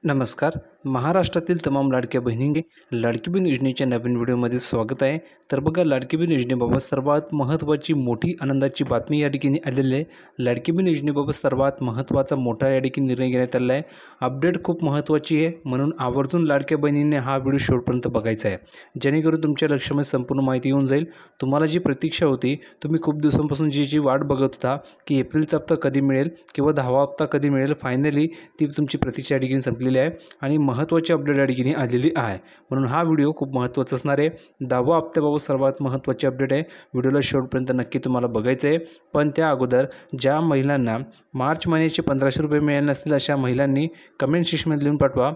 नमस्कार. महाराष्ट्रातील तमाम लाडक्या बहिणींनी लाडकी बहीण योजनेच्या नवीन व्हिडिओमध्ये स्वागत आहे. तर बघा, लाडकी बहीण योजनेबाबत सर्वात महत्त्वाची मोठी आनंदाची बातमी या ठिकाणी आलेली आहे. लाडकी बहीण योजनेबाबत सर्वात महत्त्वाचा मोठा या ठिकाणी निर्णय घेण्यात आला आहे. अपडेट खूप महत्त्वाची आहे, म्हणून आवर्जून लाडक्या बहिणींनी हा व्हिडिओ शेवटपर्यंत बघायचा आहे, जेणेकरून तुमच्या लक्षामध्ये संपूर्ण माहिती येऊन जाईल. तुम्हाला जी प्रतीक्षा होती, तुम्ही खूप दिवसांपासून जी वाट बघत होता की एप्रिलचा हप्ता कधी मिळेल किंवा 10वा हप्ता कधी मिळेल, फायनली ती तुमची प्रतीक्षा या ठिकाणी संपलेली आहे आणि महत्त्वाची अपडेट या ठिकाणी आलेली आहे. म्हणून हा व्हिडिओ खूप महत्त्वाचा असणार आहे. 10वा हप्त्याबाबत सर्वात महत्त्वाची अपडेट आहे. व्हिडिओला शेवटपर्यंत नक्की तुम्हाला बघायचं आहे. पण त्या अगोदर ज्या महिलांना मार्च महिन्याचे 1500 रुपये मिळाले नसतील, अशा महिलांनी कमेंट सेक्शनमध्ये लिहून पाठवा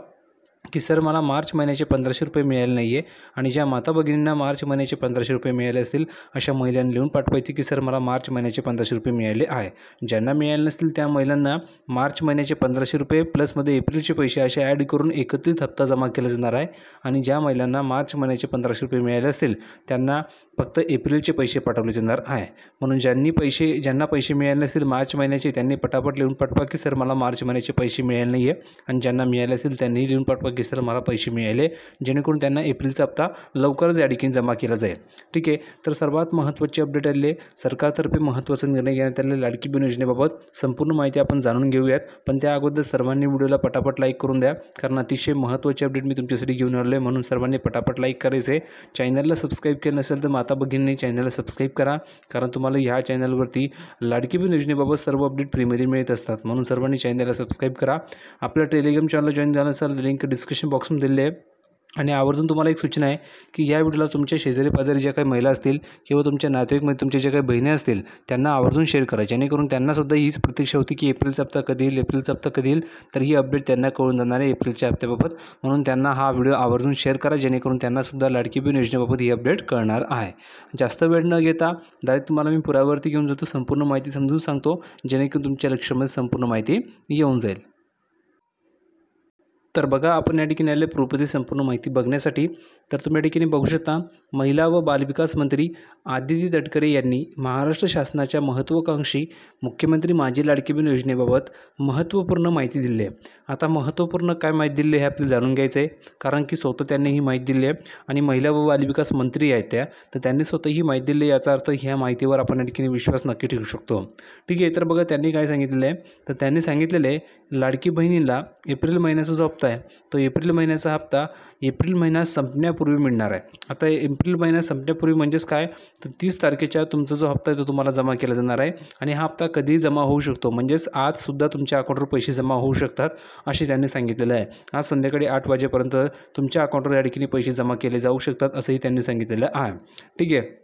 की सर, मला मार्च महिन्याचे 1500 रुपये मिळाले नाही आहे. आणि ज्या माता भगिनींना मार्च महिन्याचे 1500 रुपये मिळाले असतील, अशा महिलांनी लिहून पाठवायचे की सर, मला मार्च महिन्याचे 1500 रुपये मिळाले आहे. ज्यांना मिळाले नसतील त्या महिलांना मार्च महिन्याचे 1500 रुपये प्लसमध्ये एप्रिलचे पैसे असे ॲड करून एकत्रित हप्ता जमा केला जाणार आहे. आणि ज्या महिलांना मार्च महिन्याचे 1500 रुपये मिळाले असतील त्यांना फक्त एप्रिलचे पैसे पाठवले जाणार आहे. म्हणून ज्यांना पैसे मिळाले नसतील मार्च महिन्याचे, त्यांनी पटापट लिहून पाठवा की सर, मला मार्च महिन्याचे पैसे मिळाले नाही आहे. आणि ज्यांना मिळाले असेल त्यांनी लिहून पाठवा की सर, मला पैसे मिळाले, जेणेकरून त्यांना एप्रिलचा हप्ता लवकरच या ठिकाणी जमा केला जाईल. ठीक आहे. तर सर्वात महत्त्वाची अपडेट आली आहे. सरकारतर्फे महत्त्वाचा निर्णय घेण्यात आलेला लाडकी बहीण योजनेबाबत संपूर्ण माहिती आपण जाणून घेऊयात. पण त्या अगोदर सर्वांनी व्हिडिओला पटापट लाईक करून द्या, कारण अतिशय महत्त्वाची अपडेट मी तुमच्यासाठी घेऊन आलो आहे. म्हणून सर्वांनी पटापट लाईक करायचं आहे. चॅनलला सबस्क्राईब केलं नसेल तर माता भगिनींनी चॅनलला सबस्क्राईब करा, कारण तुम्हाला ह्या चॅनलवरती लाडकी बहीण योजनेबाबत सर्व अपडेट फ्रीमध्ये मिळत असतात. म्हणून सर्वांनी चॅनलला सबस्क्राईब करा. आपल्या टेलिग्राम चॅनलला जॉईन झालं असेल, लिंक डिस्क्रिप्शन बॉक्समध्ये दिले आहे. आणि आवर्जून तुम्हाला एक सूचना आहे की या व्हिडिओला तुमच्या शेजारी पाजारी ज्या काही महिला असतील किंवा तुमच्या नातेवाईकमध्ये तुमच्या ज्या काही बहिणी असतील त्यांना आवर्जून शेअर करा, जेणेकरून त्यांनासुद्धा हीच प्रतीक्षा होती की एप्रिलचा हप्ता कधी येईल. तर ही अपडेट त्यांना कळून जाणार आहे एप्रिलच्या हप्त्याबाबत. म्हणून त्यांना हा व्हिडिओ आवर्जून शेअर करा, जेणेकरून त्यांनासुद्धा लाडकी बहीण योजनेबाबत ही अपडेट कळणार आहे. जास्त वेळ न घेता डायरेक्ट तुम्हाला मी पुराव्यावरती घेऊन जातो, संपूर्ण माहिती समजून सांगतो, जेणेकरून तुमच्या लक्षामध्ये संपूर्ण माहिती येऊन जाईल. तर बघा, आपण या ठिकाणी आले प्रूफमध्ये संपूर्ण माहिती बघण्यासाठी. तर तुम्ही या ठिकाणी बघू शकता, महिला व बालविकास मंत्री आदिती तटकरे यांनी महाराष्ट्र शासनाच्या महत्त्वाकांक्षी मुख्यमंत्री माझी लाडकी बहीण योजनेबाबत महत्त्वपूर्ण माहिती दिली आहे. आता महत्त्वपूर्ण काय माहिती दिली आहे हे आपल्याला जाणून घ्यायचं आहे, कारण की स्वतः त्यांनी ही माहिती दिली आहे आणि महिला व बालविकास मंत्री आहेत त्या, तर त्यांनी स्वतः ही माहिती दिली. याचा अर्थ ह्या माहितीवर आपण या ठिकाणी विश्वास नक्की ठेवू शकतो. ठीक आहे. तर बघा, त्यांनी काय सांगितलेलं आहे, तर त्यांनी सांगितलेलं आहे लाडकी बहिणीला एप्रिल महिन्याचा जो हप्ता आहे तो एप्रिल महिन्याचा हप्ता एप्रिल महिना संपण्यापूर्वी मिळणार आहे. आता एप्रिल महिना संपण्यापूर्वी म्हणजेच काय, तर 30 तारखेच्या तुमचा जो हप्ता आहे तो तुम्हाला जमा केला जाणार आहे. आणि हा हप्ता कधीही जमा होऊ शकतो, म्हणजेच आजसुद्धा तुमच्या अकाउंटवर पैसे जमा होऊ शकतात असे त्यांनी सांगितलेलं आहे. आज संध्याकाळी 8 वाजेपर्यंत तुमच्या अकाउंटवर या ठिकाणी पैसे जमा केले जाऊ शकतात असंही त्यांनी सांगितलेलं आहे. ठीक आहे.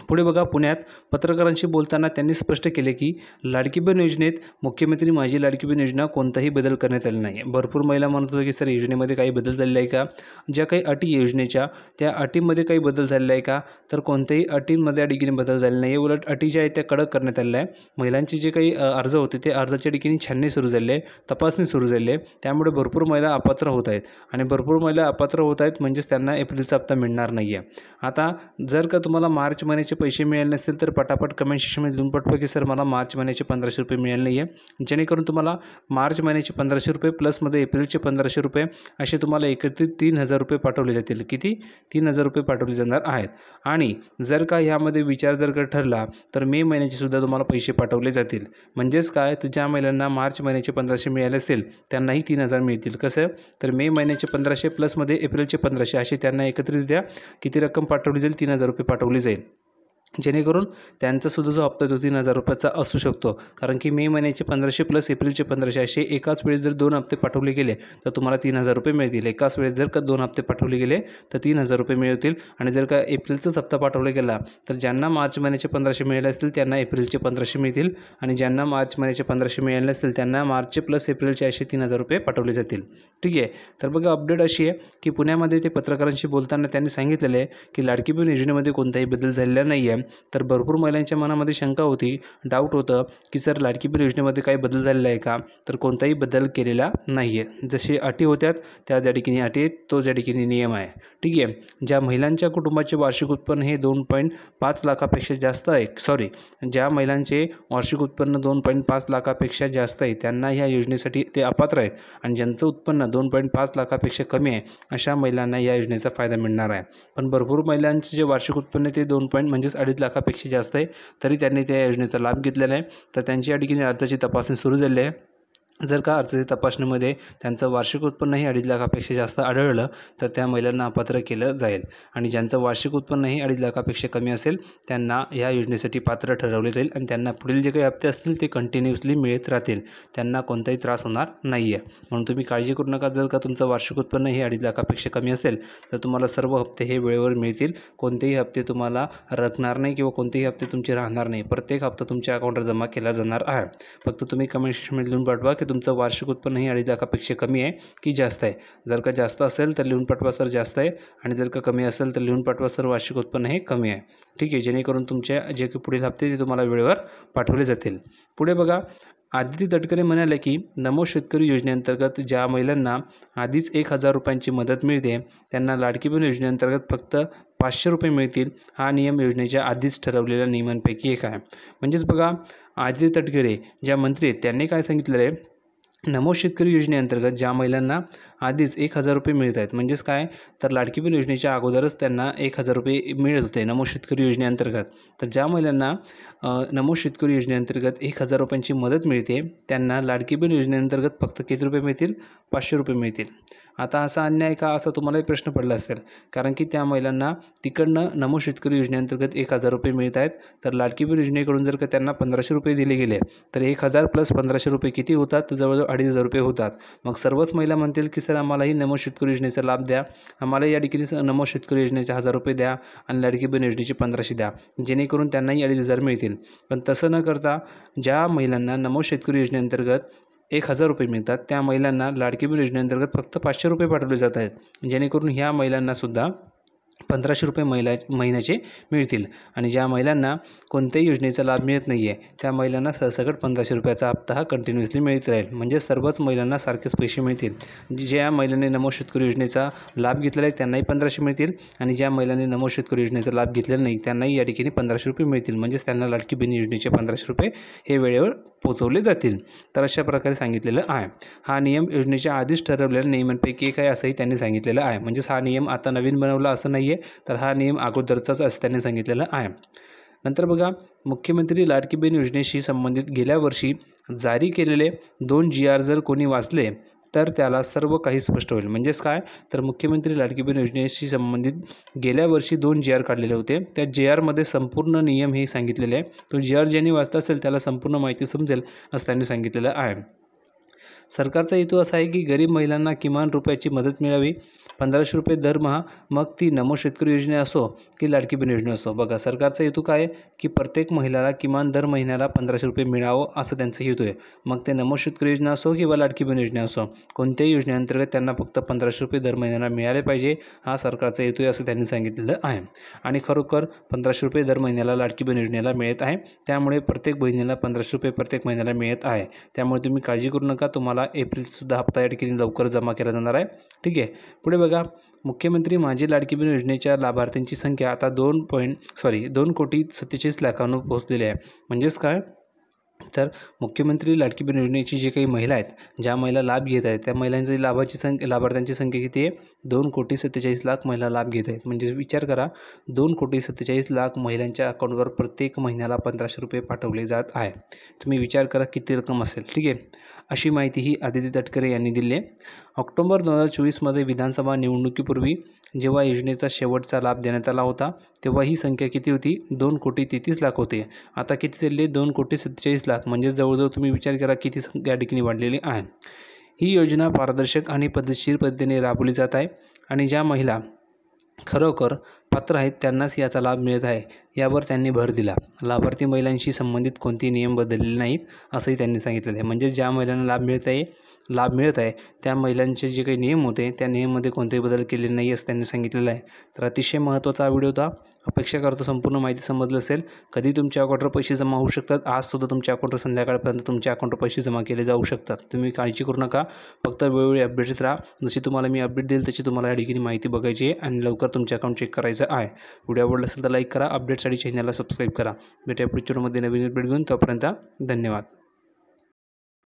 पुढे बघा, पुण्यात पत्रकारांशी बोलताना त्यांनी स्पष्ट केले की लाडकी बहीण योजनेत मुख्यमंत्री माझी लाडकी बहीण योजना कोणताही बदल करण्यात आला नाही. भरपूर महिला म्हणत होत्या की सर, योजनेमध्ये काही बदल झालेला आहे का, ज्या काही अटी योजनेच्या त्या अटीमध्ये काही बदल झालेला आहे का, तर कोणत्याही अटींमध्ये या ठिकाणी बदल झाले नाही. उलट अटी ज्या आहेत त्या कडक करण्यात आलेल्या आहे. महिलांचे जे काही अर्ज होते ते अर्जाच्या ठिकाणी छाननी सुरू झाली आहे, तपासणी सुरू झाली आहे. त्यामुळे भरपूर महिला अपात्र होत आहेत आणि भरपूर महिला अपात्र होत आहेत, म्हणजेच त्यांना एप्रिलचा हप्ता मिळणार नाही आहे. आता जर का तुम्हाला मार्च महिन्याचे पैसे मिळाले नसतील तर पटापट कमेंट सेक्शनमध्ये लिहून पाठवा की सर, मला मार्च महिन्याचे 1500 रुपये मिळाले नाही आहे, जेणेकरून तुम्हाला मार्च महिन्याचे 1500 रुपये प्लसमध्ये एप्रिलचे 1500 रुपये असे तुम्हाला एकत्रित 3000 रुपये पाठवले जातील. किती? 3000 रुपये पाठवले जाणार आहेत. आणि जर का ह्यामध्ये विचार जर का ठरला तर मे महिन्याचे सुद्धा तुम्हाला पैसे पाठवले जातील. म्हणजेच काय, तर ज्या महिलांना मार्च महिन्याचे 1500 मिळाले असेल त्यांनाही 3000 मिळतील. कसं, तर मे महिन्याचे 1500 प्लसमध्ये एप्रिलचे 1500 असे त्यांना एकत्रितरित्या किती रक्कम पाठवली जाईल, 3000 रुपये पाठवली जाईल, जेणेकरून त्यांचासुद्धा जो हप्ता तो 3000 रुपयाचा असू शकतो. कारण की मे महिन्याचे 1500 प्लस एप्रिलचे 1500 असे एकाच वेळेस जर 2 हप्ते पाठवले गेले तर तुम्हाला 3000 रुपये मिळतील. एकाच वेळेस जर का 2 हप्ते पाठवले गेले तर 3000 रुपये मिळतील. आणि जर का एप्रिलचाच हप्ता पाठवला गेला तर ज्यांना मार्च महिन्याचे 1500 मिळाले असतील त्यांना एप्रिलचे 1500 मिळतील, आणि ज्यांना मार्च महिन्याचे 1500 मिळाले नसतील त्यांना मार्चचे प्लस एप्रिलचे असे 3000 रुपये पाठवले जातील. ठीक आहे. तर बघा, अपडेट अशी आहे की पुण्यामध्ये ते पत्रकारांशी बोलताना त्यांनी सांगितलेलं आहे की लाडकी बहीण योजनेमध्ये कोणताही बदल झालेला नाही आहे. तर भरपूर महिलांच्या मनामध्ये शंका होती, डाऊट होतं की सर लाडकी बहीण योजनेमध्ये काही बदल झालेला आहे का? तर कोणताही बदल केलेला नाही आहे. जसे अटी होत्या त्या ठिकाणी अटी आहेत, तो त्या ठिकाणी नियम आहे. ठीक आहे. ज्या महिलांच्या कुटुंबाचे वार्षिक उत्पन्न हे 2.5 लाखापेक्षा जास्त आहे, ज्या महिलांचे वार्षिक उत्पन्न 2.5 लाखापेक्षा जास्त आहे त्यांना ह्या योजनेसाठी ते अपात्र आहेत आणि ज्यांचं उत्पन्न 2.5 लाखापेक्षा कमी आहे अशा महिलांना या योजनेचा फायदा मिळणार आहे. पण भरपूर महिलांचे जे वार्षिक उत्पन्न ते 2.2.5 लाखापेक्षा जास्त आहे तरी त्यांनी त्या योजनेचा लाभ घेतलेला आहे. तर त्यांची या ठिकाणी अर्जाची तपासणी सुरू झाली आहे. जर का अर्जाच्या तपासणीमध्ये त्यांचं वार्षिक उत्पन्नही 2.5 लाखापेक्षा जास्त आढळलं तर त्या महिलांना अपात्र केलं जाईल आणि ज्यांचं वार्षिक उत्पन्नही 2.5 लाखापेक्षा कमी असेल त्यांना या योजनेसाठी पात्र ठरवले जाईल आणि त्यांना पुढील जे काही हप्ते असतील ते कंटिन्युअसली मिळत राहतील. त्यांना कोणताही त्रास होणार नाही आहे. म्हणून तुम्ही काळजी करू नका. जर का तुमचं वार्षिक उत्पन्न हे 2.5 लाखापेक्षा कमी असेल तर तुम्हाला सर्व हप्ते हे वेळेवर मिळतील. कोणतेही हप्ते तुम्हाला रखणार नाही किंवा कोणतेही हप्ते तुमचे राहणार नाही. प्रत्येक हप्ता तुमच्या अकाउंटवर जमा केला जाणार आहे. फक्त तुम्ही कमेंट सेक्शनमध्ये लिहून पाठवा की तुमचं वार्षिक उत्पन्न हे 2.5 लाखापेक्षा कमी आहे की जास्त आहे. जर का जास्त असेल तर लिहून पाठवा सर जास्त आहे आणि जर का कमी असेल तर लिहून पाठवा सर वार्षिक उत्पन्न हे कमी आहे. ठीक आहे. जेणेकरून तुमचे जे काही पुढील हप्ते ते तुम्हाला वेळेवर पाठवले जातील. पुढे बघा, आदिती तटकरे म्हणाले की नमो शेतकरी योजनेअंतर्गत ज्या महिलांना आधीच 1,000 रुपयांची मदत मिळते त्यांना लाडकी बहीण योजनेअंतर्गत फक्त 500 रुपये मिळतील. हा नियम योजनेच्या आधीच ठरवलेल्या नियमांपैकी एक आहे. म्हणजेच बघा, आदिती तटकरे ज्या मंत्री आहेत त्यांनी काय सांगितलेलं आहे, नमो शेतकरी योजनेअंतर्गत ज्या महिलांना आधीच 1,000 रुपये मिळत आहेत, म्हणजेच काय तर लाडकी बहीण योजनेच्या अगोदरच त्यांना 1,000 रुपये मिळत होते नमो शेतकरी योजनेअंतर्गत. तर ज्या महिलांना नमो शेतकरी योजनेअंतर्गत 1,000 रुपयांची मदत मिळते त्यांना लाडकी बहीण योजनेअंतर्गत फक्त किती रुपये मिळतील? 500 रुपये मिळतील. आता असा अन्याय का, असा तुम्हालाही प्रश्न पडला असेल. कारण की त्या महिलांना तिकडनं नमो शेतकरी योजनेअंतर्गत 1,000 रुपये मिळत आहेत तर लाडकी बहीण योजनेकडून जर का त्यांना 1,500 रुपये दिले गेले तर 1,000 प्लस 1,500 रुपये किती होतात? तर जवळजवळ 2,500 रुपये होतात. मग सर्वच महिला म्हणतील की सर आम्हालाही नमो शेतकरी योजनेचा लाभ द्या, आम्हालाही या ठिकाणी नमो शेतकरी योजनेचे 1,000 रुपये द्या आणि लाडकी बहीण योजनेचे 1,500 द्या, जेणेकरून त्यांनाही 2,500 मिळतील. पण तसं न करता ज्या महिलांना नमो शेतकरी योजनेअंतर्गत 1,000 रुपये मिळतात त्या महिलांना लाडकी बहीण योजनेअंतर्गत फक्त 500 रुपये पाठवले जात आहेत, जेणेकरून ह्या महिलांनासुद्धा 1,500 रुपये महिन्याचे मिळतील. आणि ज्या महिलांना कोणत्याही योजनेचा लाभ मिळत नाही आहे त्या महिलांना सरसकट 1,500 रुपयाचा हप्ता हा कंटिन्युअसली मिळत राहील. म्हणजे सर्वच महिलांना सारखेच पैसे मिळतील. ज्या महिलांनी नमो शेतकरी योजनेचा लाभ घेतलेला आहे त्यांनाही 1,500 मिळतील आणि ज्या महिलांनी नमो शेतकरी योजनेचा लाभ घेतलेला नाही त्यांनाही या ठिकाणी 1,500 रुपये मिळतील. म्हणजेच त्यांना लाडकी बहीण योजनेचे 1,500 रुपये हे वेळेवर पोचवले जातील. तर अशा प्रकारे सांगितलेलं आहे. हा नियम योजनेच्या आधीच ठरवलेल्या नियमांपैकी एक आहे असंही त्यांनी सांगितलेलं आहे. म्हणजेच हा नियम आता नवीन बनवला असं नाही आहे, तर हा नियम अगोदरचाच असं त्यांनी सांगितलेलं आहे. नंतर बघा, मुख्यमंत्री लाडकी बहीण योजनेशी संबंधित गेल्या वर्षी जारी केलेले 2 GR जर कोणी वाचले तर त्याला सर्व काही स्पष्ट होईल. म्हणजेच काय तर मुख्यमंत्री लाडकी बहीण योजनेशी संबंधित गेल्या वर्षी 2 GR काढलेले होते. त्या GRमध्ये संपूर्ण नियम हे सांगितलेले आहे. तो GR ज्यांनी वाचला असेल त्याला संपूर्ण माहिती समजेल असं त्यांनी सांगितलेलं आहे. सरकारचा हेतू असा आहे की गरीब महिलांना किमान रुपयाची मदत मिळावी, 1,500 रुपये दरमहा, मग ती नमो शेतकरी योजना असो की लाडकी बहीण योजना असो. बघा, सरकारचा हेतू काय आहे की प्रत्येक महिलाला किमान दर महिन्याला 1,500 रुपये मिळावं असं त्यांचं हेतू आहे. मग ते नमो शेतकरी योजना असो किंवा लाडकी बहीण योजना असो, कोणत्याही योजनेअंतर्गत त्यांना फक्त 1,500 रुपये दर महिन्याला मिळाले पाहिजे, हा सरकारचा हेतू आहे असं त्यांनी सांगितलेलं आहे. आणि खरोखर 1,500 रुपये दर महिन्याला लाडकी बहीण योजनेला मिळत आहे. त्यामुळे प्रत्येक बहिणीला 1,500 रुपये प्रत्येक महिन्याला मिळत आहे. त्यामुळे तुम्ही काळजी करू नका, तुम्हाला एप्रिलसुद्धा हप्ता या ठिकाणी लवकर जमा केला जाणार आहे. ठीक आहे. पुढे बघा, मुख्यमंत्री माझी लाडकी बहीण योजनेच्या लाभार्थ्यांची संख्या आता 2,47,00,000 पोहोचलेली आहे. म्हणजेच काय तर मुख्यमंत्री लाडकी बहीण योजनेची जे काही महिला आहेत, ज्या महिला लाभ घेत आहेत त्या महिलांची लाभार्थ्यांची संख्या किती आहे? 2,47,00,000 महिला लाभ घेत आहेत. म्हणजे विचार करा, 2,47,00,000 महिलांच्या अकाउंटवर प्रत्येक महिन्याला 1,500 रुपये पाठवले जात आहे. तुम्ही विचार करा किती रक्कम असेल. ठीक आहे. अशी माहिती ही आदिती तटकरे यांनी दिली आहे. ऑक्टोबर 2024मध्ये विधानसभा निवडणुकीपूर्वी जेव्हा योजनेचा शेवटचा लाभ देण्यात आला होता तेव्हा ही संख्या किती होती? 2,33,00,000 होते. आता किती चालली? 2,47,00,000. म्हणजे जवळजवळ तुम्ही विचार करा किती संख्या ठिकाणी वाढलेली आहे. ही योजना पारदर्शक आणि पद्धतशीर पद्धतीने राबवली जात आहे आणि ज्या महिला खरोखर पात्र आहेत त्यांनाच याचा लाभ मिळत आहे, यावर त्यांनी भर दिला. लाभार्थी महिलांशी संबंधित कोणतेही नियम बदललेले नाहीत असंही त्यांनी सांगितलेलं आहे. म्हणजे ज्या महिलांना लाभ मिळत आहे त्या महिलांचे जे काही नियम होते त्या नियममध्ये कोणतेही बदल केलेले नाही असं त्यांनी सांगितलेलं आहे. तर अतिशय महत्त्वाचा हा व्हिडिओ होता. अपेक्षा करतो संपूर्ण माहिती समजलं असेल. कधी तुमच्या अकाउंटवर पैसे जमा होऊ शकतात, आजसुद्धा तुमच्या अकाउंटवर संध्याकाळपर्यंत तुमच्या अकाउंटवर पैसे जमा केले जाऊ शकतात. तुम्ही काळजी करू नका, फक्त वेळोवेळी अपडेटेड राहा. जशी तुम्हाला मी अपडेट देईल तशी तुम्हाला या ठिकाणी माहिती बघायची आहे आणि लवकर तुमचे अकाउंट चेक करायचं आहे. व्हिडिओ आवडला असेल तर लाईक करा, अपडेटसाठी चॅनलला सबस्क्राईब करा. भेटूया पुढच्या व्हिडिओमध्ये नवीन अपडेट घेऊन. तोपर्यंत धन्यवाद.